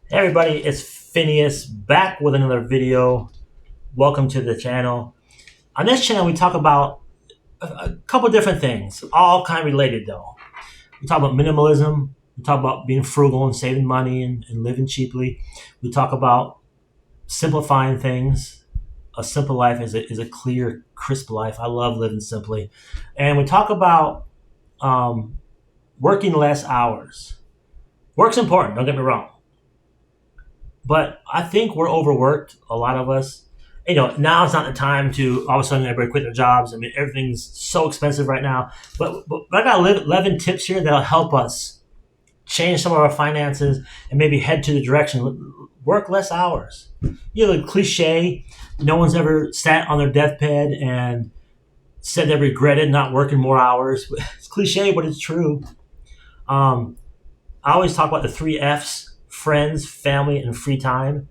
Hey everybody, it's Phineas back with another video. Welcome to the channel. On this channel, we talk about a couple different things, all kind of related though. We talk about minimalism. We talk about being frugal and saving money and living cheaply. We talk about simplifying things. A simple life is a clear, crisp life. I love living simply. And we talk about um, working less hours. Work's important, don't get me wrong. But I think we're overworked, a lot of us. Now it's not the time to all of a sudden everybody quit their jobs. I mean, everything's so expensive right now. But I got 11 tips here that'll help us change some of our finances and maybe head to the direction work less hours. The cliche, no one's ever sat on their deathbed and said they regretted not working more hours. It's cliche, but it's true. Um, I always talk about the three F's: friends, family, and free time.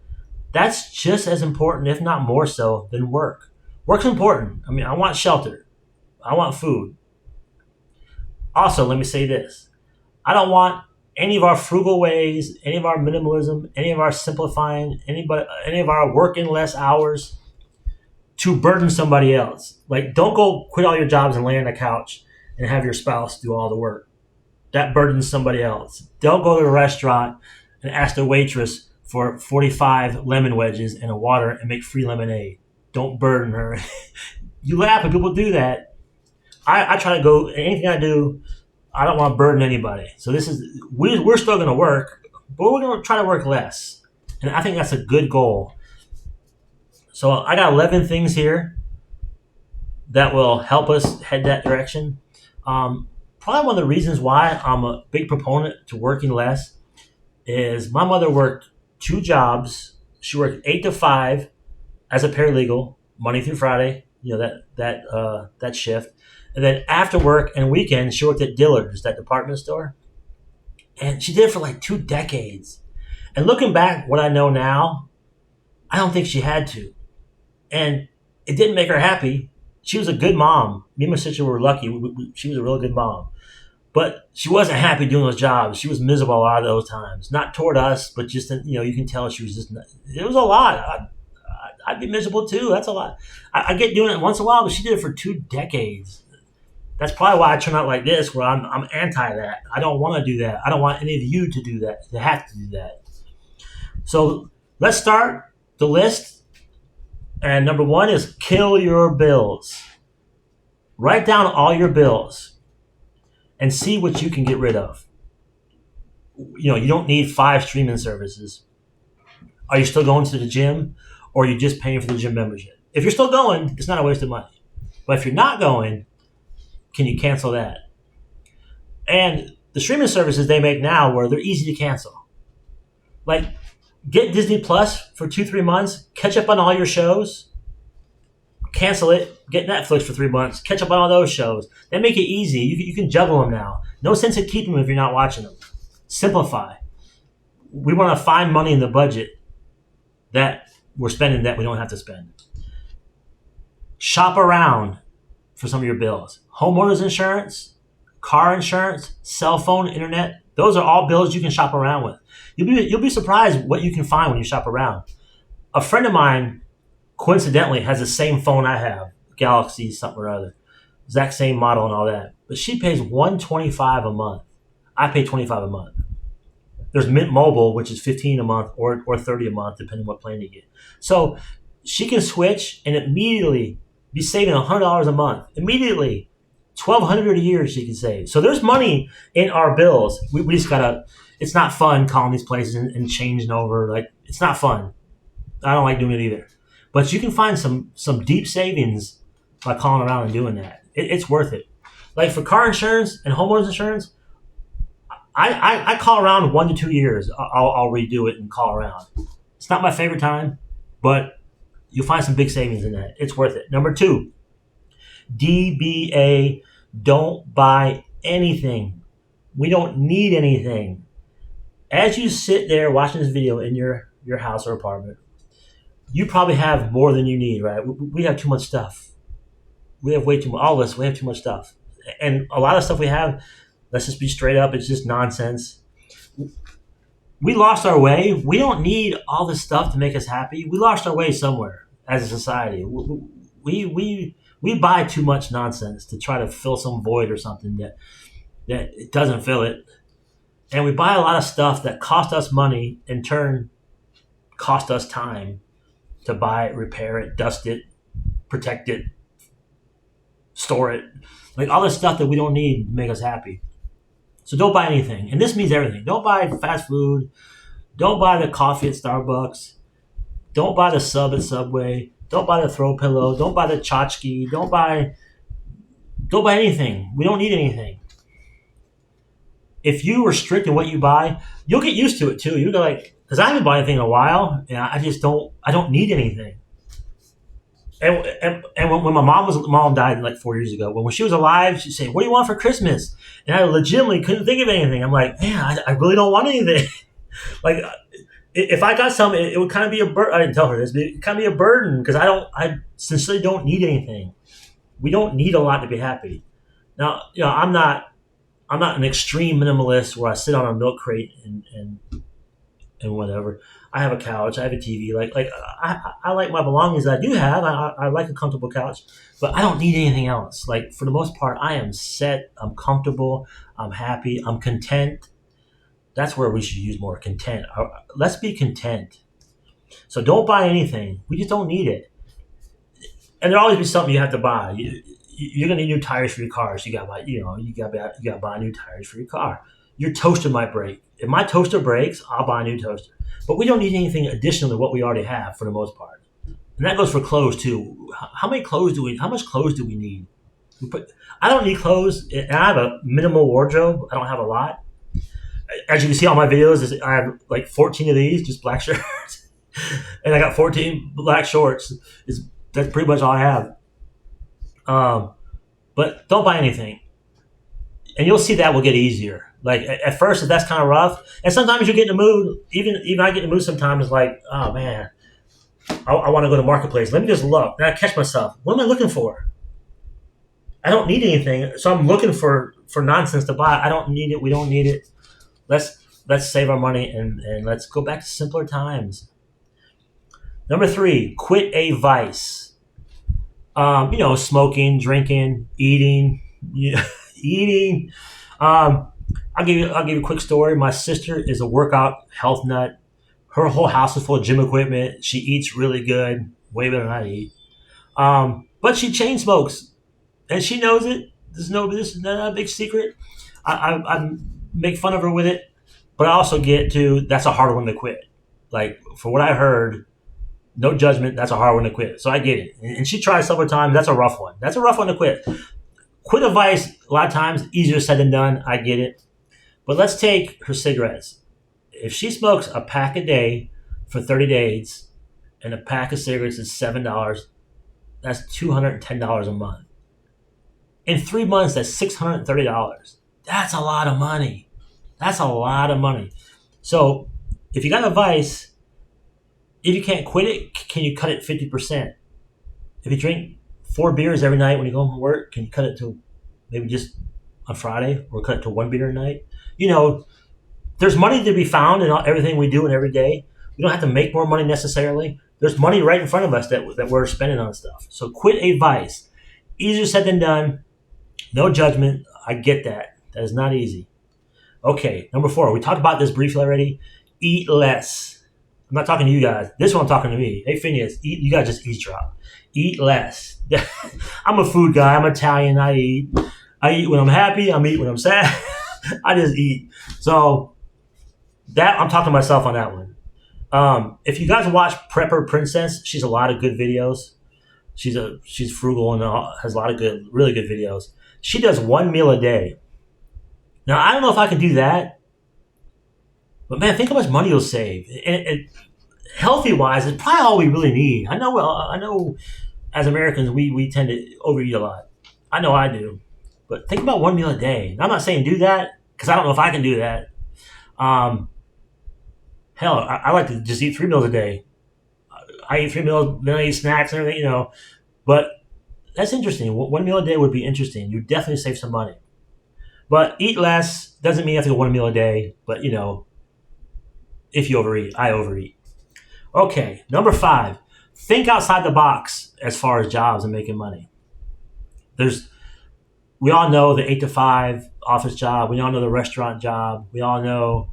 That's just as important, if not more so, than work. Work's important. I mean, I want shelter. I want food. Also, let me say this. I don't want any of our frugal ways, any of our minimalism, any of our simplifying, any of our working less hours to burden somebody else. Like, don't go quit all your jobs and lay on the couch and have your spouse do all the work. That burdens somebody else. Don't go to a restaurant and ask the waitress for 45 lemon wedges and a water and make free lemonade. Don't burden her. You laugh when people do that. I try to go, anything I do, I don't want to burden anybody. So we're still going to work, but we're going to try to work less. And I think that's a good goal. So I got 11 things here that will help us head that direction. Probably one of the reasons why I'm a big proponent to working less is my mother worked two jobs. She worked 8 to 5 as a paralegal, Monday through Friday. That shift, and then after work and weekends, she worked at Dillard's, that department store, and she did it for like 2 decades. And looking back, what I know now, I don't think she had to, and it didn't make her happy. She was a good mom. Me and my sister were lucky. She was a real good mom. But she wasn't happy doing those jobs. She was miserable a lot of those times. Not toward us, but just, you can tell she was just, it was a lot. I'd be miserable too. That's a lot. I get doing it once in a while, but she did it for 2 decades. That's probably why I turn out like this, where I'm anti that. I don't want to do that. I don't want any of you to do that, to have to do that. So let's start the list. And number one is kill your bills. Write down all your bills and see what you can get rid of. You don't need 5 streaming services. Are you still going to the gym, or are you just paying for the gym membership? If you're still going, it's not a waste of money. But if you're not going, can you cancel that? And the streaming services they make now, where they're easy to cancel. Like, get Disney Plus for 2-3 months, catch up on all your shows, cancel it, get Netflix for 3 months, catch up on all those shows. They make it easy. You can juggle them now. No sense in keeping them if you're not watching them. Simplify. We want to find money in the budget that we're spending that we don't have to spend. Shop around for some of your bills. Homeowners insurance, car insurance, cell phone, internet. Those are all bills you can shop around with. You'll be surprised what you can find when you shop around. A friend of mine, coincidentally, has the same phone I have, Galaxy something or other, exact same model and all that. But she pays $125 a month. I pay $25 a month. There's Mint Mobile, which is $15 a month or $30 a month, depending on what plan you get. So she can switch and immediately be saving $100 a month. Immediately, $1,200 a year she can save. So there's money in our bills. We just gotta. It's not fun calling these places and changing over. Like, it's not fun. I don't like doing it either. But you can find some deep savings by calling around and doing that. It's worth it. Like for car insurance and homeowners insurance, I call around 1 to 2 years. I'll redo it and call around. It's not my favorite time, but you'll find some big savings in that. It's worth it. Number 2, DBA, don't buy anything. We don't need anything. As you sit there watching this video in your house or apartment, you probably have more than you need, right? We have too much stuff. We have way too much. All of us, we have too much stuff. And a lot of stuff we have, let's just be straight up, it's just nonsense. We lost our way. We don't need all this stuff to make us happy. We lost our way somewhere as a society. We buy too much nonsense to try to fill some void or something that it doesn't fill it. And we buy a lot of stuff that cost us money, in turn cost us time to buy it, repair it, dust it, protect it, store it. Like all this stuff that we don't need to make us happy. So don't buy anything. And this means everything. Don't buy fast food. Don't buy the coffee at Starbucks. Don't buy the sub at Subway. Don't buy the throw pillow. Don't buy the tchotchke. Don't buy anything. We don't need anything. If you restrict in what you buy, you'll get used to it too. You'll go like, because I haven't bought anything in a while, and I don't need anything. And when my mom died like 4 years ago, when she was alive, she'd say, "What do you want for Christmas?" And I legitimately couldn't think of anything. I'm like, man, I really don't want anything. Like, if I got something, it would kind of be a burden. I didn't tell her this, but it kind of be a burden because I sincerely don't need anything. We don't need a lot to be happy. Now, I'm not an extreme minimalist where I sit on a milk crate and whatever. I have a couch. I have a TV. I like my belongings that I do have. I like a comfortable couch, but I don't need anything else. Like for the most part, I am set. I'm comfortable. I'm happy. I'm content. That's where we should use more content. Let's be content. So don't buy anything. We just don't need it. And there'll always be something you have to buy. You're gonna need new tires for your car. So you gotta buy. You gotta buy new tires for your car. Your toaster might break. If my toaster breaks, I'll buy a new toaster. But we don't need anything additional to what we already have for the most part. And that goes for clothes too. How much clothes do we need? I don't need clothes, and I have a minimal wardrobe. I don't have a lot. As you can see on my videos, I have like 14 of these, just black shirts. And I got 14 black shorts. That's pretty much all I have. But don't buy anything. And you'll see that will get easier. Like at first, that's kind of rough. And sometimes you get in the mood. Even I get in the mood sometimes like, oh man, I want to go to Marketplace. Let me just look. Then I catch myself. What am I looking for? I don't need anything. So I'm looking for nonsense to buy. I don't need it. We don't need it. Let's save our money and let's go back to simpler times. Number 3, quit a vice. Smoking, drinking, eating, eating. I'll give you a quick story. My sister is a workout health nut. Her whole house is full of gym equipment. She eats really good, way better than I eat. But she chain smokes, and she knows it. This is not a big secret. I make fun of her with it, but I also get to that's a hard one to quit. Like for what I heard, no judgment. That's a hard one to quit. So I get it. And she tried several times. That's a rough one. That's a rough one to quit. Quit a vice, a lot of times, easier said than done. I get it. But let's take her cigarettes. If she smokes a pack a day for 30 days and a pack of cigarettes is $7, that's $210 a month. In 3 months, that's $630. That's a lot of money. That's a lot of money. So if you got a vice, if you can't quit it, can you cut it 50%? If you drink 4 beers every night when you go home from work, can you cut it to maybe just on Friday or cut it to 1 beer a night? There's money to be found in everything we do and every day. We don't have to make more money necessarily. There's money right in front of us that we're spending on stuff. So quit a vice. Easier said than done. No judgment. I get that. That is not easy. Okay, number 4. We talked about this briefly already. Eat less. I'm not talking to you guys. This one I'm talking to me. Hey, Phineas, you guys just eavesdrop. Eat less. I'm a food guy. I'm Italian. I eat when I'm happy. I eat when I'm sad. I just eat. So that I'm talking to myself on that one. If you guys watch Prepper Princess, she's a lot of good videos. She's frugal and has a lot of really good videos. She does 1 meal a day. Now I don't know if I could do that, but man, think how much money you'll save. And healthy wise, it's probably all we really need. I know. As Americans, we tend to overeat a lot. I know I do. But think about 1 meal a day. And I'm not saying do that because I don't know if I can do that. Hell, I like to just eat 3 meals a day. I eat 3 meals, then I eat snacks and everything, But that's interesting. 1 meal a day would be interesting. You definitely save some money. But eat less doesn't mean you have to go 1 meal a day. But, if you overeat. I overeat. Okay, number 5, think outside the box as far as jobs and making money. We all know the 8 to 5 office job. We all know the restaurant job. We all know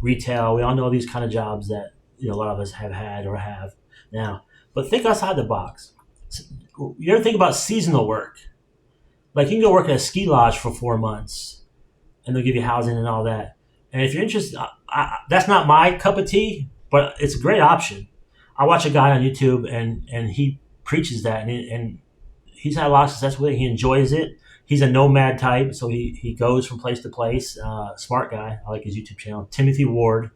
retail. We all know these kind of jobs that a lot of us have had or have now. But think outside the box. You ever think about seasonal work? Like you can go work at a ski lodge for 4 months, and they'll give you housing and all that. And if you're interested, that's not my cup of tea, but it's a great option. I watch a guy on YouTube, and he preaches that, and he's had a lot of success with it. He enjoys it. He's a nomad type, so he goes from place to place. Smart guy. I like his YouTube channel. Timothy Ward.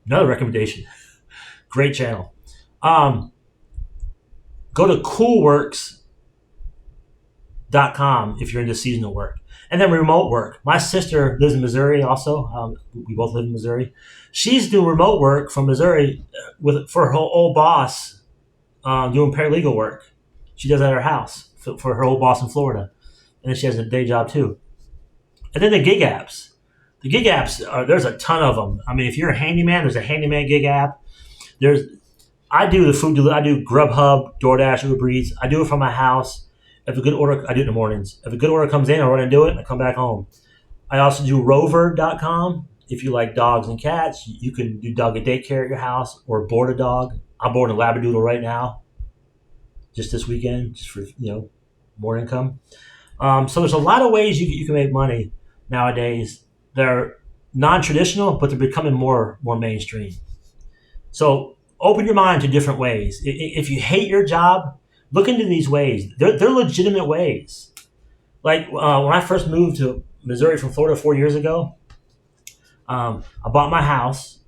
Another recommendation. Great channel. Go to coolworks.com if you're into seasonal work. And then remote work. My sister lives in Missouri also. We both live in Missouri. She's doing remote work from Missouri for her old boss doing paralegal work. She does that at her house for her old boss in Florida. And then she has a day job too. And then the gig apps. The gig apps, there's a ton of them. I mean, if you're a handyman, there's a handyman gig app. I do the food delivery. I do Grubhub, DoorDash, Uber Eats. I do it from my house. If a good order, I do it in the mornings. If a good order comes in, I run and do it, and I come back home. I also do rover.com. If you like dogs and cats, you can do dog and daycare at your house or board a dog. I'm boarding a Labradoodle right now, just this weekend, just for more income. So there's a lot of ways you can make money nowadays. They're non-traditional, but they're becoming more mainstream. So open your mind to different ways. If you hate your job, look into these ways. They're legitimate ways. Like when I first moved to Missouri from Florida 4 years ago, I bought my house,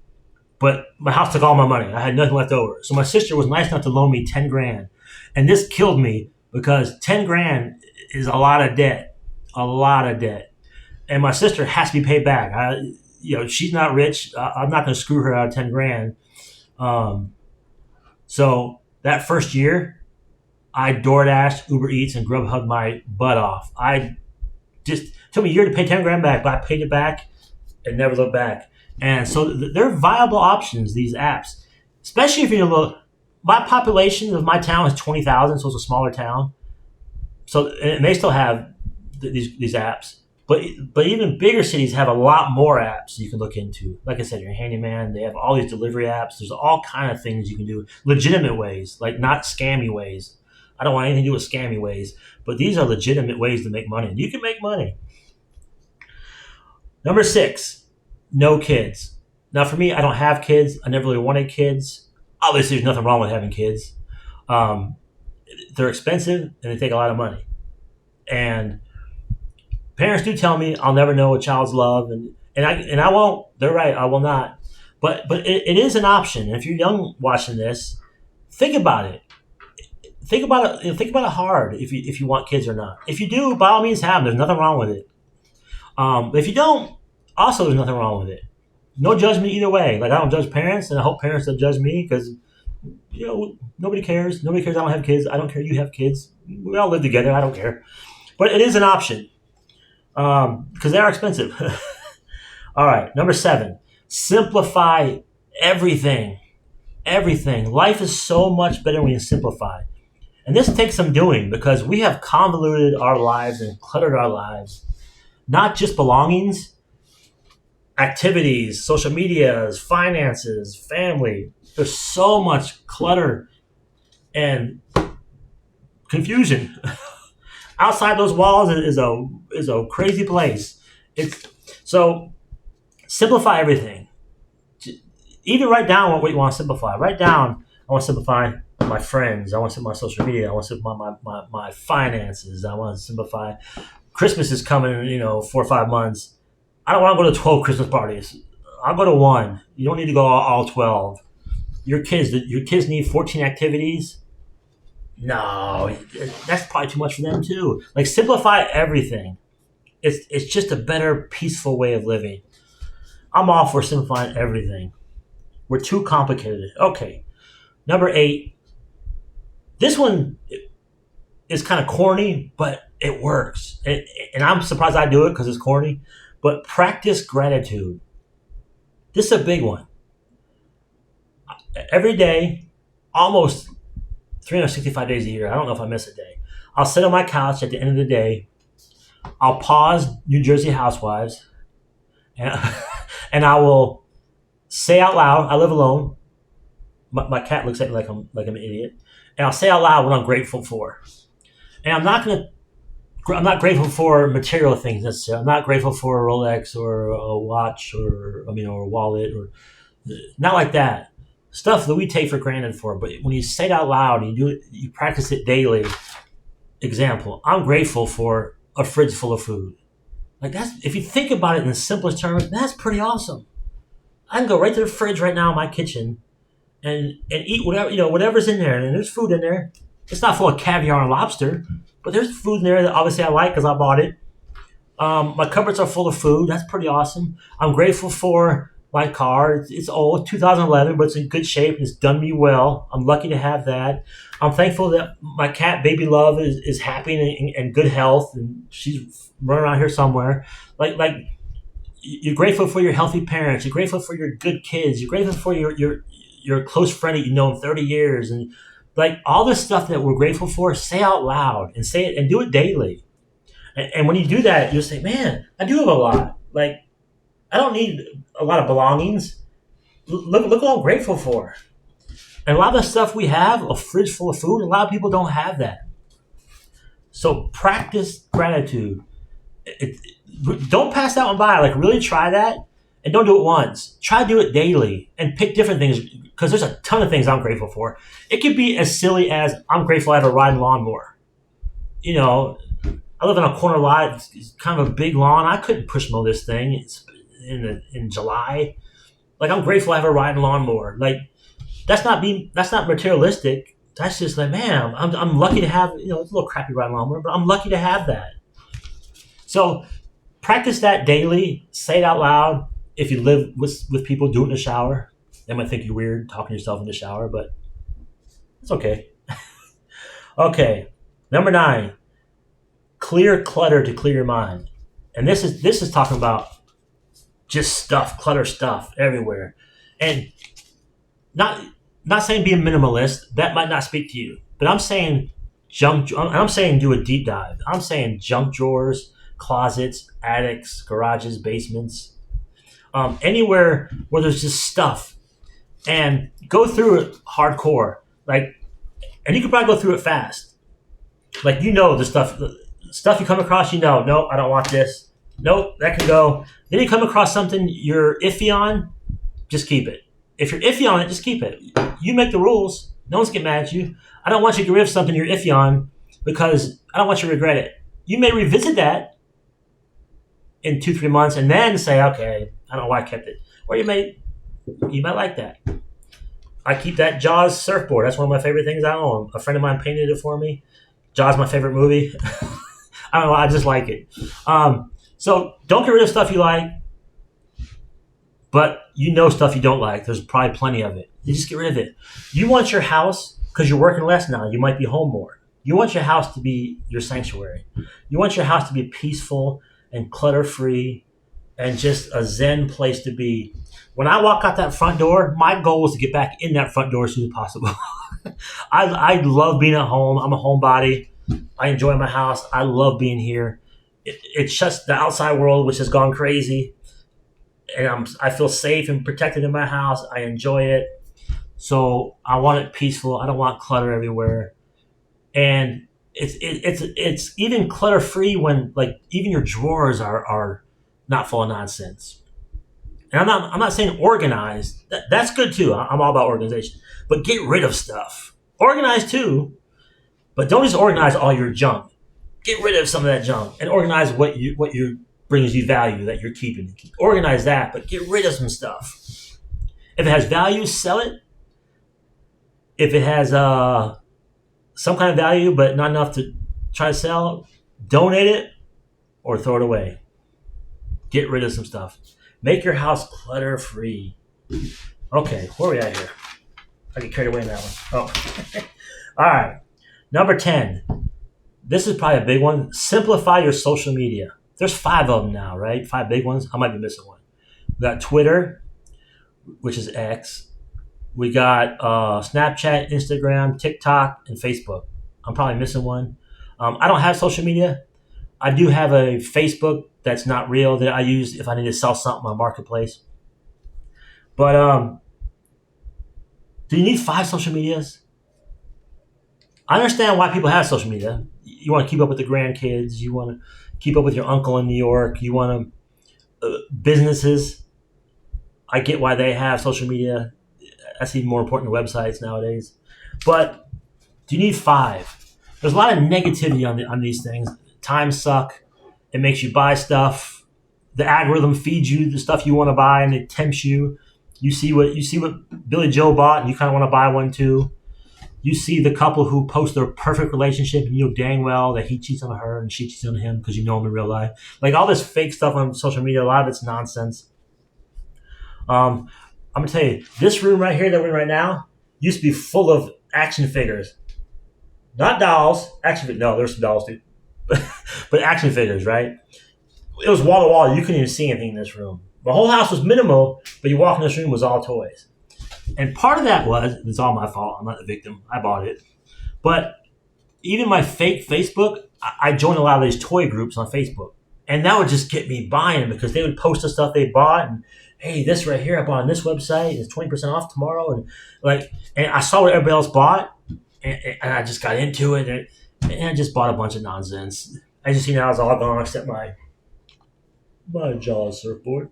but my house took all my money. I had nothing left over. So my sister was nice enough to loan me 10 grand. And this killed me because 10 grand is a lot of debt. And my sister has to be paid back. She's not rich. I'm not going to screw her out of 10 grand. So that first year, I DoorDashed, Uber Eats, and Grubhub my butt off. I just took me a year to pay 10 grand back, but I paid it back and never looked back. And so they're viable options, these apps, especially if you look. My population of my town is 20,000, so it's a smaller town. So and they still have these apps. But even bigger cities have a lot more apps you can look into. Like I said, you're a handyman. They have all these delivery apps. There's all kind of things you can do. Legitimate ways, like not scammy ways. I don't want anything to do with scammy ways. But these are legitimate ways to make money. And you can make money. Number 6, no kids. Now for me, I don't have kids. I never really wanted kids. Obviously, there's nothing wrong with having kids. They're expensive and they take a lot of money. And parents do tell me I'll never know a child's love, and I won't. They're right, I will not. But it is an option. And if you're young watching this, think about it. Think about it. Think about it hard. If you want kids or not. If you do, by all means, have them. There's nothing wrong with it. But if you don't, also there's nothing wrong with it. No judgment either way. Like I don't judge parents, and I hope parents don't judge me because nobody cares. Nobody cares I don't have kids. I don't care you have kids. We all live together. I don't care. But it is an option. Because they are expensive. All right, number 7, simplify everything. Everything. Life is so much better when you simplify. And this takes some doing because we have convoluted our lives and cluttered our lives. Not just belongings, activities, social medias, finances, family. There's so much clutter and confusion. Outside those walls is a crazy place. So simplify everything. Even write down what you want to simplify. Write down, I want to simplify my friends. I want to simplify my social media. I want to simplify my finances. I want to simplify. Christmas is coming, 4 or 5 months. I don't want to go to 12 Christmas parties. I'll go to 1. You don't need to go all 12. Your kids need 14 activities. No, that's probably too much for them too. Like simplify everything. It's just a better, peaceful way of living. I'm all for simplifying everything. We're too complicated. Okay, number 8. This one is kind of corny, but it works. And I'm surprised I do it because it's corny. But practice gratitude. This is a big one. every day, almost 365 days a year. I don't know if I miss a day. I'll sit on my couch at the end of the day. I'll pause New Jersey Housewives, and, and I will say out loud, I live alone. My cat looks at me like I'm an idiot. And I'll say out loud what I'm grateful for. And I'm not grateful for material things necessarily. I'm not grateful for a Rolex or a watch or a wallet or not like that. Stuff that we take for granted for. But when you say it out loud and you practice it daily. Example, I'm grateful for a fridge full of food. Like if you think about it in the simplest terms, that's pretty awesome. I can go right to the fridge right now in my kitchen and eat whatever's in there. And there's food in there. It's not full of caviar and lobster, but there's food in there that obviously I like because I bought it. My cupboards are full of food. That's pretty awesome. I'm grateful for my car. It's old, 2011, but it's in good shape. It's done me well. I'm lucky to have that. I'm thankful that my cat, Baby Love, is happy and good health, and she's running around here somewhere. Like you're grateful for your healthy parents. You're grateful for your good kids. You're grateful for your close friend that you know in 30 years, and like all this stuff that we're grateful for. Say out loud and say it and do it daily. And when you do that, you'll say, "Man, I do have a lot. Like I don't need a lot of belongings. Look what I'm grateful for." And a lot of the stuff we have, a fridge full of food, a lot of people don't have that. So practice gratitude. Don't pass that one by. Like really try that, and don't do it once. Try to do it daily and pick different things because there's a ton of things I'm grateful for. It could be as silly as I'm grateful I have a riding lawnmower. I live on a corner lot. It's kind of a big lawn. I couldn't push mow this thing. It's in July. Like I'm grateful I have a riding lawnmower. Like that's not materialistic. That's just like, man, I'm lucky to have, it's a little crappy riding lawnmower, but I'm lucky to have that. So practice that daily. Say it out loud. If you live with people, do it in the shower. They might think you're weird talking to yourself in the shower, but it's okay. Okay. Number 9, clear clutter to clear your mind. And this is talking about just clutter stuff everywhere. And not saying be a minimalist. That might not speak to you. But I'm saying do a deep dive. I'm saying junk drawers, closets, attics, garages, basements, anywhere where there's just stuff, and go through it hardcore. And you can probably go through it fast. The stuff you come across, nope, I don't want this. Nope, that can go. Then you come across something you're iffy on, just keep it. If you're iffy on it, just keep it. You make the rules. No one's getting mad at you. I don't want you to get rid of something you're iffy on because I don't want you to regret it. You may revisit that in 2-3 months and then say, okay, I don't know why I kept it. Or you might like that. I keep that Jaws surfboard. That's one of my favorite things I own. A friend of mine painted it for me. Jaws, my favorite movie. I don't know. I just like it. So don't get rid of stuff you like, but stuff you don't like. There's probably plenty of it. You just get rid of it. You want your house, because you're working less now, you might be home more. You want your house to be your sanctuary. You want your house to be peaceful and clutter-free and just a zen place to be. When I walk out that front door, my goal is to get back in that front door as soon as possible. I love being at home. I'm a homebody. I enjoy my house. I love being here. It's just the outside world, which has gone crazy. And I feel safe and protected in my house. I enjoy it. So I want it peaceful. I don't want clutter everywhere. And it's even clutter free when even your drawers are not full of nonsense. And I'm not saying organized. That's good too. I'm all about organization. But get rid of stuff. Organize too. But don't just organize all your junk. Get rid of some of that junk and organize what brings you value that you're keeping. Organize that, but get rid of some stuff. If it has value, sell it. If it has some kind of value but not enough to try to sell, donate it or throw it away. Get rid of some stuff. Make your house clutter free. Okay, where are we at here? I get carried away in that one. Oh. All right. Number 10. This is probably a big one. Simplify your social media. There's 5 of them now, right? 5 big ones. I might be missing one. We got Twitter, which is X. We got Snapchat, Instagram, TikTok, and Facebook. I'm probably missing one. I don't have social media. I do have a Facebook that's not real that I use if I need to sell something on Marketplace. But do you need 5 social medias? I understand why people have social media. You want to keep up with the grandkids. You want to keep up with your uncle in New York. You want to businesses. I get why they have social media. That's even more important than websites nowadays. But do you need 5? There's a lot of negativity on these things. Times suck. It makes you buy stuff. The algorithm feeds you the stuff you want to buy, and it tempts you. You see what Billy Joe bought, and you kind of want to buy one too. You see the couple who post their perfect relationship, and you know dang well that he cheats on her and she cheats on him because you know him in real life. Like all this fake stuff on social media, a lot of it's nonsense. I'm gonna tell you, this room right here that we're in right now used to be full of action figures, not dolls. Action figures. No, there's some dolls too, but action figures, right? It was wall to wall. You couldn't even see anything in this room. The whole house was minimal, but you walk in this room, it was all toys. And part of that was, it's all my fault. I'm not the victim. I bought it. But even my fake Facebook, I joined a lot of these toy groups on Facebook. And that would just get me buying because they would post the stuff they bought. And hey, this right here I bought on this website. It's 20% off tomorrow. And I saw what everybody else bought. And I just got into it. And I just bought a bunch of nonsense. As you see now, it's all gone except my Jaws surfboard,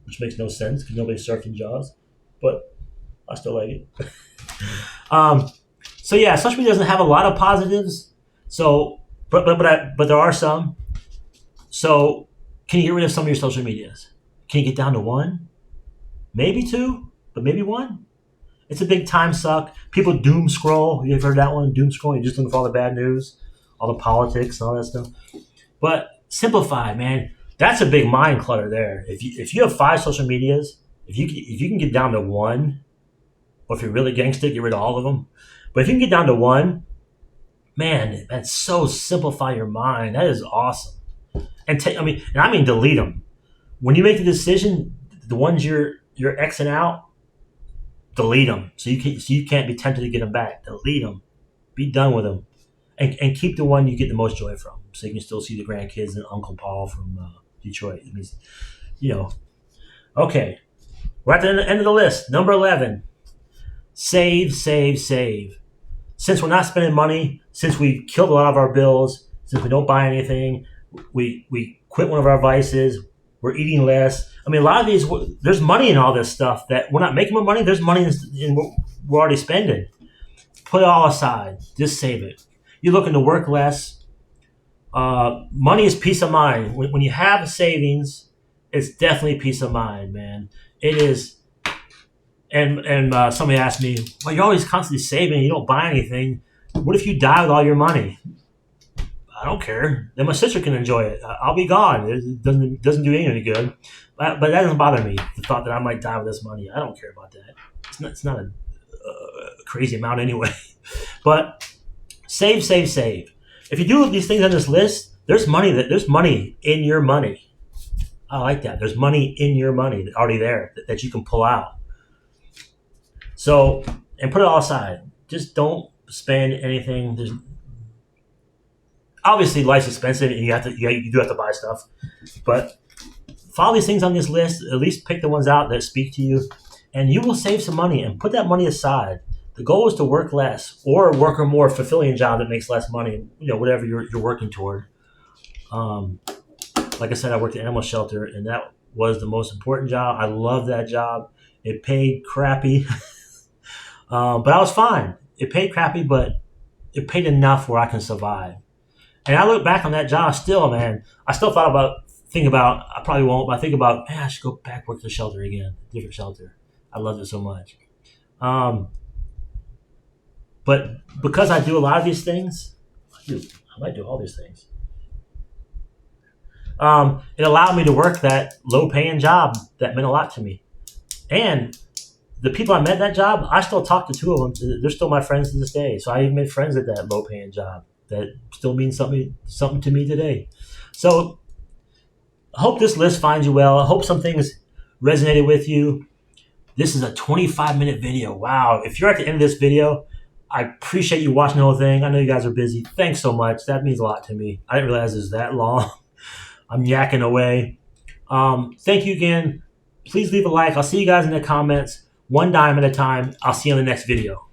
which makes no sense because nobody's surfing Jaws. But I still like it. So yeah, social media doesn't have a lot of positives. So, but there are some. So, can you get rid of some of your social medias? Can you get down to 1, maybe 2, but maybe 1? It's a big time suck. People doom scroll. You've heard that one? Doom scroll. You're just looking for all the bad news, all the politics, and all that stuff. But simplify, man. That's a big mind clutter there. If you have 5 social medias, if you can get down to 1. Or if you're really gangster, get rid of all of them. But if you can get down to 1, man, that's so simplify your mind. That is awesome. And I mean delete them. When you make the decision, the ones you're Xing out, delete them. So you can't be tempted to get them back. Delete them. Be done with them, and keep the one you get the most joy from. So you can still see the grandkids and Uncle Paul from Detroit. It means, Okay, we're at the end of the list. Number 11. Save, save, save. Since we're not spending money, since we've killed a lot of our bills, since we don't buy anything, we quit one of our vices, we're eating less. I mean, a lot of these, there's money in all this stuff that we're not making more money. There's money in what we're already spending. Put it all aside. Just save it. You're looking to work less. Money is peace of mind. When you have a savings, it's definitely peace of mind, man. It is. And somebody asked me, well, you're always constantly saving. You don't buy anything. What if you die with all your money? I don't care. Then my sister can enjoy it. I'll be gone. It doesn't do any good. But that doesn't bother me. The thought that I might die with this money, I don't care about that. It's not a crazy amount anyway. But save, save, save. If you do these things on this list, there's money in your money. I like that. There's money in your money already there that you can pull out. So, and put it all aside. Just don't spend anything. Obviously, life's expensive, and you do have to buy stuff. But follow these things on this list. At least pick the ones out that speak to you, and you will save some money. And put that money aside. The goal is to work less or work a more fulfilling job that makes less money. Whatever you're working toward. Like I said, I worked at an animal shelter, and that was the most important job. I loved that job. It paid crappy. But I was fine. It paid crappy, but it paid enough where I can survive. And I look back on that job still, man. I still think about, I probably won't, but I think about, man, I should go back work the shelter again, different shelter. I loved it so much. But because I do a lot of these things, I might do all these things. It allowed me to work that low paying job that meant a lot to me. And the people I met at that job, I still talk to 2 of them. They're still my friends to this day. So I even made friends at that low-paying job that still means something to me today. So I hope this list finds you well. I hope some things resonated with you. This is a 25-minute video. Wow. If you're at the end of this video, I appreciate you watching the whole thing. I know you guys are busy. Thanks so much. That means a lot to me. I didn't realize it was that long. I'm yakking away. Thank you again. Please leave a like. I'll see you guys in the comments. One dime at a time. I'll see you in the next video.